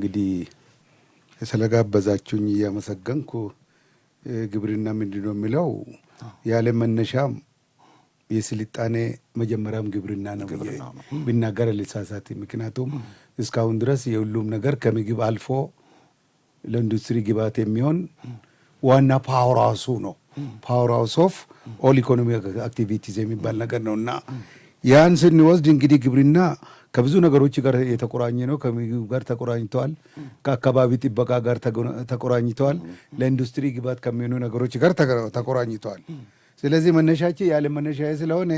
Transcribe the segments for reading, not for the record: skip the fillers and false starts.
እንግዲህ ስለጋበዛችሁኝ እያመሰገንኩ ግብርና ምንድነው የሚለው ያለ መነሻም የስልጣኔ መጀመሪያም ግብርና ነው ቢናገር ልሳሳት። ምክንያቱም እስካሁን ድረስ የሁሉም ነገር ከምግብ አልፎ ለኢንዱስትሪ ግብዓት የሚሆን ዋና ፓወር ሃውሱ ነው። ፓወር ሃውስ ኦፍ ኦል ኢኮኖሚክ አክቲቪቲስ የሚባል ነገር ነው እና ያን ስንወስድ እንግዲህ ግብርና ከብዙ ነገሮች ጋር የተቆራኘ ነው። ከምግብ ጋር ተቆራኝተዋል፣ ከአካባቢ ጥበቃ ጋር ተቆራኝተዋል፣ ለኢንዱስትሪ ግብዓት ከሚሆኑ ነገሮች ጋር ተቆራኝተዋል። ስለዚህ መነሻችን ያለ መነሻ ስለሆነ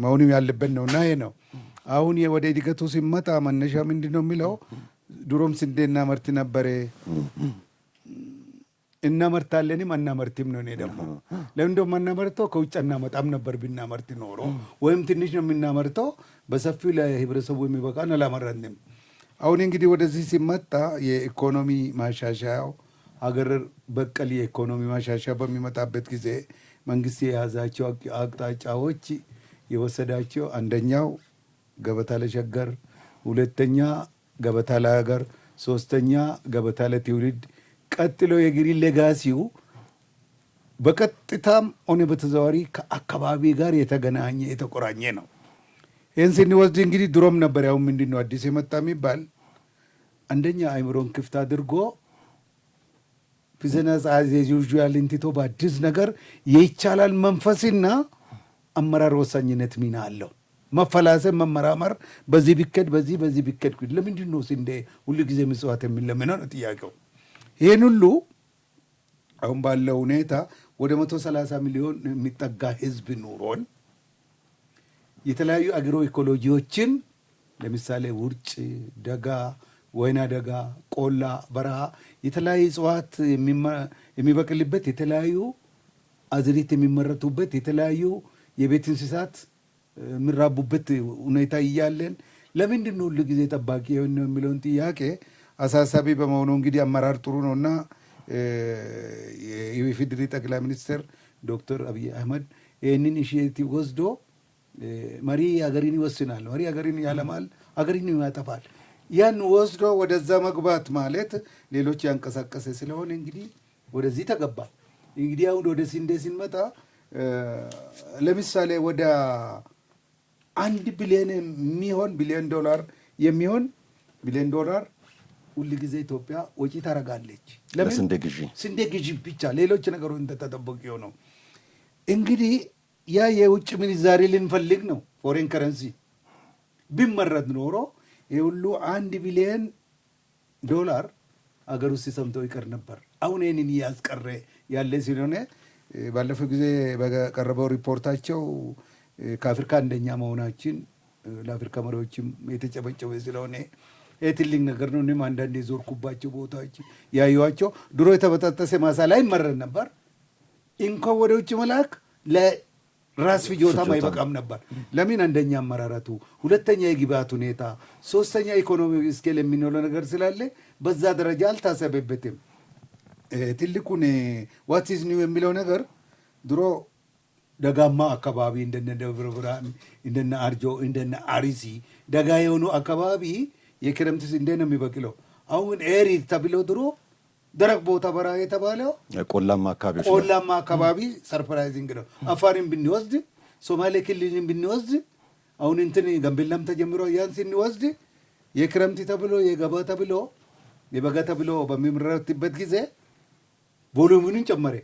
መሆኑም ያለበት ነውና ይሄ ነው። አሁን ወደ እድገቱ ሲመጣ መነሻ ምንድን ነው የሚለው ድሮም ስንዴና መርት ነበረ እናመርታለንም አናመርትም ነው። እኔ ደግሞ ለምንድነው የማናመርተው? ከውጭ እናመጣም ነበር ብናመርት ኖሮ፣ ወይም ትንሽ ነው የምናመርተው በሰፊው ለህብረተሰቡ የሚበቃን አላመረንም። አሁን እንግዲህ ወደዚህ ሲመጣ የኢኮኖሚ ማሻሻያው ሀገር በቀል የኢኮኖሚ ማሻሻያ በሚመጣበት ጊዜ መንግስት የያዛቸው አቅጣጫዎች የወሰዳቸው አንደኛው ገበታ ለሸገር፣ ሁለተኛ ገበታ ለሀገር፣ ሶስተኛ ገበታ ለትውልድ፣ ቀጥሎ የግሪን ሌጋሲው በቀጥታም ሆነ በተዘዋዋሪ ከአካባቢ ጋር የተገናኘ የተቆራኘ ነው። ይህን ስንወስድ እንግዲህ ድሮም ነበር ያው ምንድን ነው አዲስ የመጣ የሚባል አንደኛ አይምሮን ክፍት አድርጎ ቢዝነስ አዝ ዩዥዋል እንትቶ በአዲስ ነገር የይቻላል መንፈስና አመራር ወሳኝነት ሚና አለው። መፈላሰብ፣ መመራመር፣ በዚህ ቢከድ በዚህ ቢከድ ለምንድን ነው ስንዴ ሁሉ ጊዜ ምጽዋት የሚለምነው ነው ጥያቄው። ይህን ሁሉ አሁን ባለው ሁኔታ ወደ 130 ሚሊዮን የሚጠጋ ህዝብ ኑሮን የተለያዩ አግሮ ኢኮሎጂዎችን ለምሳሌ ውርጭ፣ ደጋ፣ ወይና ደጋ፣ ቆላ፣ በረሃ የተለያዩ እጽዋት የሚበቅልበት የተለያዩ አዝሪት የሚመረቱበት የተለያዩ የቤት እንስሳት የሚራቡበት ሁኔታ እያለን ለምንድን ነው ሁሉ ጊዜ ጠባቂ የሆነው የሚለውን ጥያቄ አሳሳቢ በመሆኑ እንግዲህ አመራር ጥሩ ነውና የኢፌዴሪ ጠቅላይ ሚኒስትር ዶክተር አብይ አህመድ ይህንን ኢኒሺዬቲቭ ወስዶ መሪ ሀገርን ይወስናል፣ መሪ ሀገርን ያለማል፣ ሀገርን ያጠፋል። ያን ወስዶ ወደዛ መግባት ማለት ሌሎች ያንቀሳቀሰ ስለሆነ እንግዲህ ወደዚህ ተገባ። እንግዲህ አሁን ወደ ስንዴ ስንመጣ ለምሳሌ ወደ 1 ቢሊዮን የሚሆን ቢሊዮን ዶላር ሁል ጊዜ ኢትዮጵያ ወጪ ታረጋለች። ለምን? ስንዴ ግዢ ብቻ። ሌሎች ነገሮች እንደተጠበቁ ነው። እንግዲህ ያ የውጭ ምንዛሬ ልንፈልግ ነው። ፎሬን ከረንሲ ቢመረት ኖሮ የሁሉ 1 ቢሊዮን ዶላር አገር ውስጥ ሰምተው ይቀር ነበር። አሁን ይህንን እያስቀረ ያለ ስለሆነ ባለፈው ጊዜ በቀረበው ሪፖርታቸው ከአፍሪካ አንደኛ መሆናችን ለአፍሪካ መሪዎችም የተጨበጨበ ስለሆነ ትልቅ ነገር ነው። እኔም አንዳንድ የዞርኩባቸው ቦታዎች ያዩዋቸው ድሮ የተበጣጠሰ ማሳ ላይ ይመረን ነበር። እንኳን ወደ ውጭ መላክ ለራስ ፍጆታም አይበቃም ነበር። ለምን? አንደኛ አመራረቱ፣ ሁለተኛ የግብዓት ሁኔታ፣ ሶስተኛ ኢኮኖሚ ስኬል የሚኖረው ነገር ስላለ በዛ ደረጃ አልታሰበበትም። ትልቁን ዋት ኢዝ ኒው የሚለው ነገር ድሮ ደጋማ አካባቢ እንደነ ደብረ ብርሃን፣ እንደነ አርጆ፣ እንደነ አርሲ ደጋ የሆኑ አካባቢ የክረምት ስንዴ ነው የሚበቅለው። አሁን ኤሪ ተብሎ ድሮ ደረቅ ቦታ በረሃ የተባለው ቆላማ አካባቢ ሰርፕራይዚንግ ነው። አፋርን ብንወስድ፣ ሶማሌ ክልልን ብንወስድ፣ አሁን እንትን ጋምቤላም ተጀምሮ ያን ስንወስድ የክረምት ተብሎ የበጋ ተብሎ በሚመረትበት ጊዜ ቮሉሙንን ጨመረ።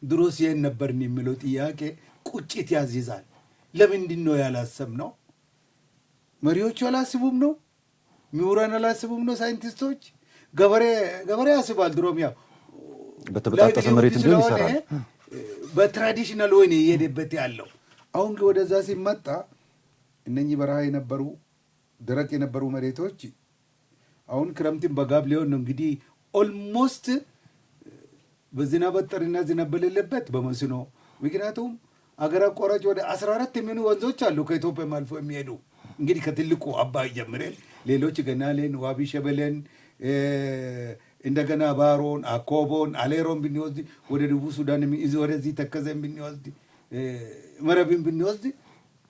ድሮ ሲየን ነበርን የሚለው ጥያቄ ቁጭት ያዝይዛል። ለምንድን ነው ያላሰብነው? መሪዎቹ አላስቡም ነው? ምሁራን አላስቡም ነው? ሳይንቲስቶች፣ ገበሬ ያስባል። ድሮም ያው በተበጣጠሰ መሬት እንዲሆን ይሰራል። በትራዲሽናል ወይ ነው የሄደበት ያለው። አሁን ወደዛ ሲመጣ እነኚህ በረሃ የነበሩ ደረቅ የነበሩ መሬቶች አሁን ክረምትን በጋብ ሊሆን ነው እንግዲህ ኦልሞስት በዝናብ አጠርና ዝናብ በሌለበት በመስኖ። ምክንያቱም አገር አቋራጭ ወደ 14 የሚሆኑ ወንዞች አሉ ከኢትዮጵያ አልፎ የሚሄዱ እንግዲህ ከትልቁ አባይ ጀምረን ሌሎች ገናሌን፣ ዋቢ ሸበሌን፣ እንደገና ባሮን፣ አኮቦን፣ አሌሮን ብንወስድ ወደ ደቡብ ሱዳን ወደዚህ ተከዘን ብንወስድ መረብን ብንወስድ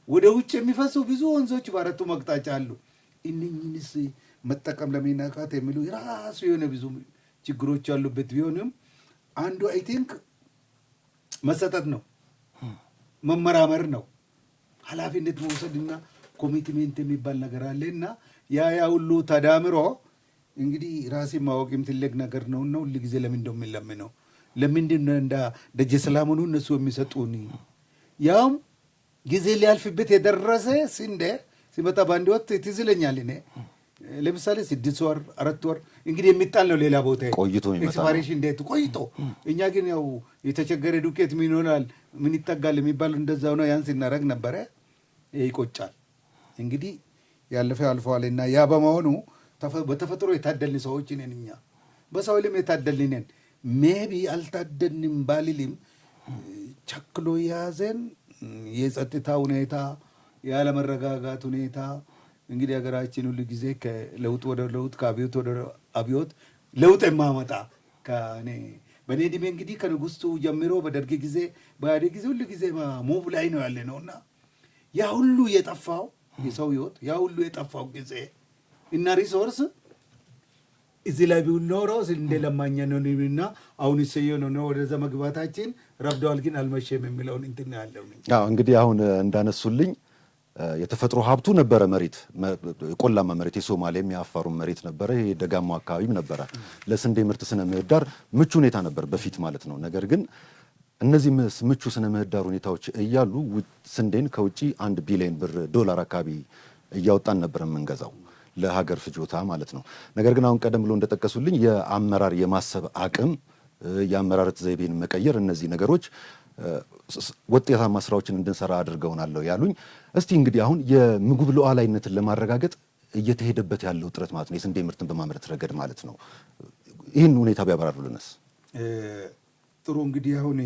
ወደ ውጭ የሚፈሱ ብዙ ወንዞች በአራቱ አቅጣጫ አሉ። እነኝንስ መጠቀም ለሚናቃት የሚሉ የራሱ የሆነ ብዙ ችግሮች ያሉበት ቢሆንም አንዱ አይ ቲንክ መሰጠት ነው፣ መመራመር ነው፣ ኃላፊነት መውሰድና ኮሚትሜንት የሚባል ነገር አለና ያ ሁሉ ተዳምሮ እንግዲህ ራሴን ማወቅም ትልቅ ነገር ነውና ሁሉ ጊዜ ለምን እንደምንለምነው ለምንድን ነው እንደ ደጀ ሰላሙን እነሱ የሚሰጡን ያውም ጊዜ ሊያልፍበት የደረሰ ስንዴ ሲመጣ በአንድ ወቅት ትዝ ይለኛል። እኔ ለምሳሌ 6 ወር 4 ወር እንግዲህ የሚጣል ነው ሌላ ቦታ ቆይቶ ኤክስፓይሬሽን እንዴት ቆይቶ፣ እኛ ግን ያው የተቸገረ ዱቄት ምን ይሆናል ምን ይጠጋል የሚባል እንደዛው ነው። ያን ሲናረግ ነበረ። ይቆጫል እንግዲህ ያለፈው አልፈዋልና ያ በመሆኑ በተፈጥሮ የታደልን ሰዎች ነን እኛ፣ በሰው ልም የታደልን ነን። ሜቢ አልታደልንም ባልልም ቸክሎ የያዘን የጸጥታ ሁኔታ ያለመረጋጋት ሁኔታ እንግዲህ ሀገራችን ሁሉ ጊዜ ከለውጥ ወደ ለውጥ ከአብዮት ወደ አብዮት ለውጥ የማመጣ በእኔ ዕድሜ እንግዲህ ከንጉሥቱ ጀምሮ በደርግ ጊዜ በኢህአዴግ ጊዜ ሁሉ ጊዜ ሙቭ ላይ ነው ያለ ነውና ያ ሁሉ የጠፋው የሰው ህይወት ያ ሁሉ የጠፋው ጊዜ እና ሪሶርስ እዚህ ላይ ቢሆን ኖሮ እንደ ለማኛ ነውና አሁን ይሰየው ነው ወደዛ መግባታችን ረፍደዋል፣ ግን አልመሸም የሚለውን እንትን ያለው ነው። እንግዲህ አሁን እንዳነሱልኝ የተፈጥሮ ሀብቱ ነበረ፣ መሬት ቆላማ መሬት የሶማሌም የአፋሩም መሬት ነበረ፣ የደጋማው አካባቢም ነበረ። ለስንዴ ምርት ስነ ምህዳር ምቹ ሁኔታ ነበር በፊት ማለት ነው። ነገር ግን እነዚህ ምቹ ስነ ምህዳር ሁኔታዎች እያሉ ስንዴን ከውጪ $1 ቢሊዮን ዶላር አካባቢ እያወጣን ነበር የምንገዛው ለሀገር ፍጆታ ማለት ነው። ነገር ግን አሁን ቀደም ብሎ እንደጠቀሱልኝ የአመራር የማሰብ አቅም የአመራር ዘይቤን መቀየር እነዚህ ነገሮች ውጤታማ ስራዎችን እንድንሰራ አድርገውናል ያሉኝ። እስቲ እንግዲህ አሁን የምግብ ሉዓላዊነትን ለማረጋገጥ እየተሄደበት ያለው ጥረት ማለት ነው የስንዴ ምርትን በማምረት ረገድ ማለት ነው፣ ይህን ሁኔታ ቢያበራሩልንስ? ጥሩ እንግዲህ አሁን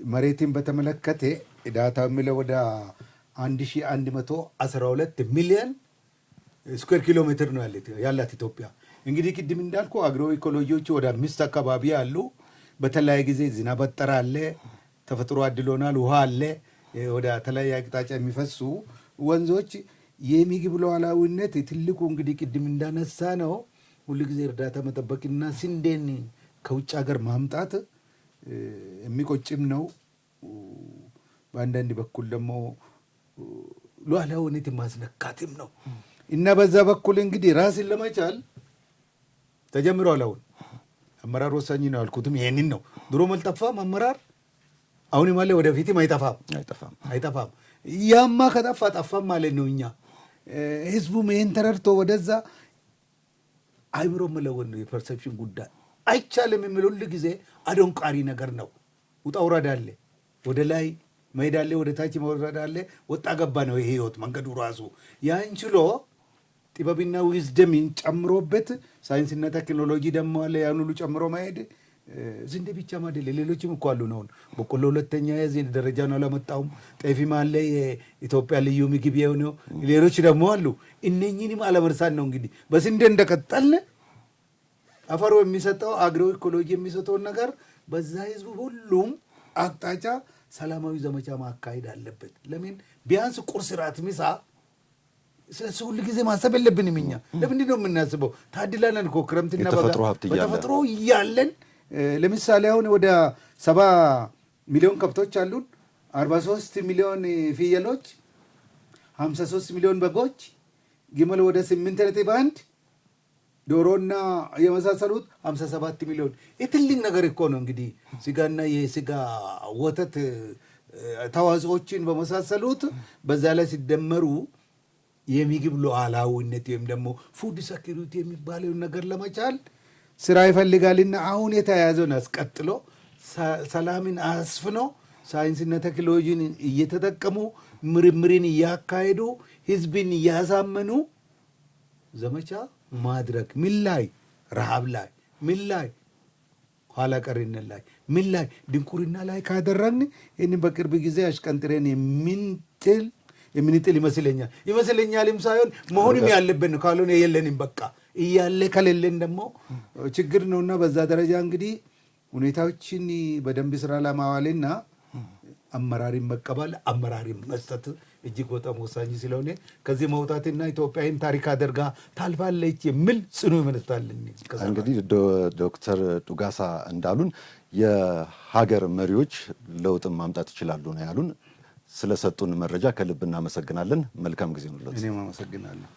መሬትን በተመለከተ ዳታ የሚለው ወደ 1112 ሚሊዮን ስኩዌር ኪሎ ሜትር ነው ያላት ኢትዮጵያ። እንግዲህ ቅድም እንዳልኩ አግሮ ኢኮሎጂዎች ወደ 5 አካባቢ አሉ። በተለያየ ጊዜ ዝናብ አጠር አለ፣ ተፈጥሮ አድሎናል፣ ውሃ አለ፣ ወደ ተለያየ አቅጣጫ የሚፈሱ ወንዞች። የምግብ ሉዓላዊነት ትልቁ እንግዲህ ቅድም እንዳነሳ ነው ሁሉ ጊዜ እርዳታ መጠበቅና ስንዴን ከውጭ ሀገር ማምጣት የሚቆጭም ነው። በአንዳንድ በኩል ደግሞ ሉዓላዊነት ማስነካትም ነው እና በዛ በኩል እንግዲህ ራስን ለመቻል ተጀምሯል። አሁን አመራር ወሳኝ ነው ያልኩትም ይሄንን ነው። ድሮም አልጠፋም አመራር፣ አሁንም አለ፣ ወደፊትም አይጠፋም። ያማ ከጠፋ ጠፋም ማለት ነው። እኛ ህዝቡም ይሄን ተረድቶ ወደዛ አይምሮ መለወጥ ነው። የፐርሰፕሽን ጉዳይ አይቻልም የሚል ሁሉ ጊዜ አደንቃሪ ነገር ነው። ውጣ ውረድ አለ፣ ወደ ላይ መሄድ አለ፣ ወደ ታች መውረድ አለ። ወጣ ገባ ነው ይሄ ህይወት መንገዱ ራሱ። ያን ችሎ ጥበብና ዊዝደምን ጨምሮበት ሳይንስና ቴክኖሎጂ ደግሞ አለ። ያን ሁሉ ጨምሮ መሄድ ስንዴ ብቻ ማደለ ሌሎችም እኮ አሉ ነው። በቆሎ ሁለተኛ የዚህ ደረጃ ነው አላመጣውም። ጤፍም አለ፣ የኢትዮጵያ ልዩ ምግብ የሆነው ሌሎች ደግሞ አሉ። እነኚህንም አለመርሳት ነው እንግዲህ በስንዴ እንደቀጠልን አፈሩ የሚሰጠው አግሮ ኢኮሎጂ የሚሰጠውን ነገር በዛ ህዝቡ ሁሉም አቅጣጫ ሰላማዊ ዘመቻ ማካሄድ አለበት። ለምን ቢያንስ ቁርስ፣ ራት፣ ምሳ ስለዚህ ሁሉ ጊዜ ማሰብ የለብንም እኛ። ለምንድን ነው የምናስበው? ታድላለን እኮ ክረምትና በተፈጥሮ እያለን። ለምሳሌ አሁን ወደ 70 ሚሊዮን ከብቶች አሉን፣ 43 ሚሊዮን ፍየሎች፣ 53 ሚሊዮን በጎች፣ ግመል ወደ 8.1፣ ዶሮና የመሳሰሉት 57 ሚሊዮን። የትልቅ ነገር እኮ ነው እንግዲህ ስጋና የስጋ ወተት ተዋጽኦችን በመሳሰሉት በዛ ላይ ሲደመሩ የምግብ ሉዓላዊነት ወይም ደግሞ ፉድ ሴኩሪቲ የሚባለውን ነገር ለመቻል ስራ ይፈልጋልና አሁን የተያያዘውን አስቀጥሎ ሰላምን አስፍኖ ሳይንስና ቴክኖሎጂን እየተጠቀሙ ምርምርን እያካሄዱ ህዝብን እያሳመኑ ዘመቻ ማድረግ ምን ላይ ረሃብ ላይ ምን ላይ ኋላ ቀርነት ላይ ምን ላይ ድንቁርና ላይ ካደረግን ይህንን በቅርብ ጊዜ አሽቀንጥረን የምንጥል ይመስለኛልም ሳይሆን መሆንም ያለብን ነው። ካልሆነ የለንም በቃ እያለ ከሌለን ደግሞ ችግር ነውና በዛ ደረጃ እንግዲህ ሁኔታዎችን በደንብ ስራ ለማዋልና አመራሪን መቀበል አመራሪን መስጠት እጅግ በጣም ወሳኝ ስለሆነ ከዚህ መውጣትና ኢትዮጵያን ታሪክ አድርጋ ታልፋለች የሚል ጽኑ እምነት አለኝ። እንግዲህ ዶክተር ዱጋሳ እንዳሉን የሀገር መሪዎች ለውጥን ማምጣት ይችላሉ ነው ያሉን። ስለሰጡን መረጃ ከልብ እናመሰግናለን። መልካም ጊዜ ነው። እኔም አመሰግናለሁ።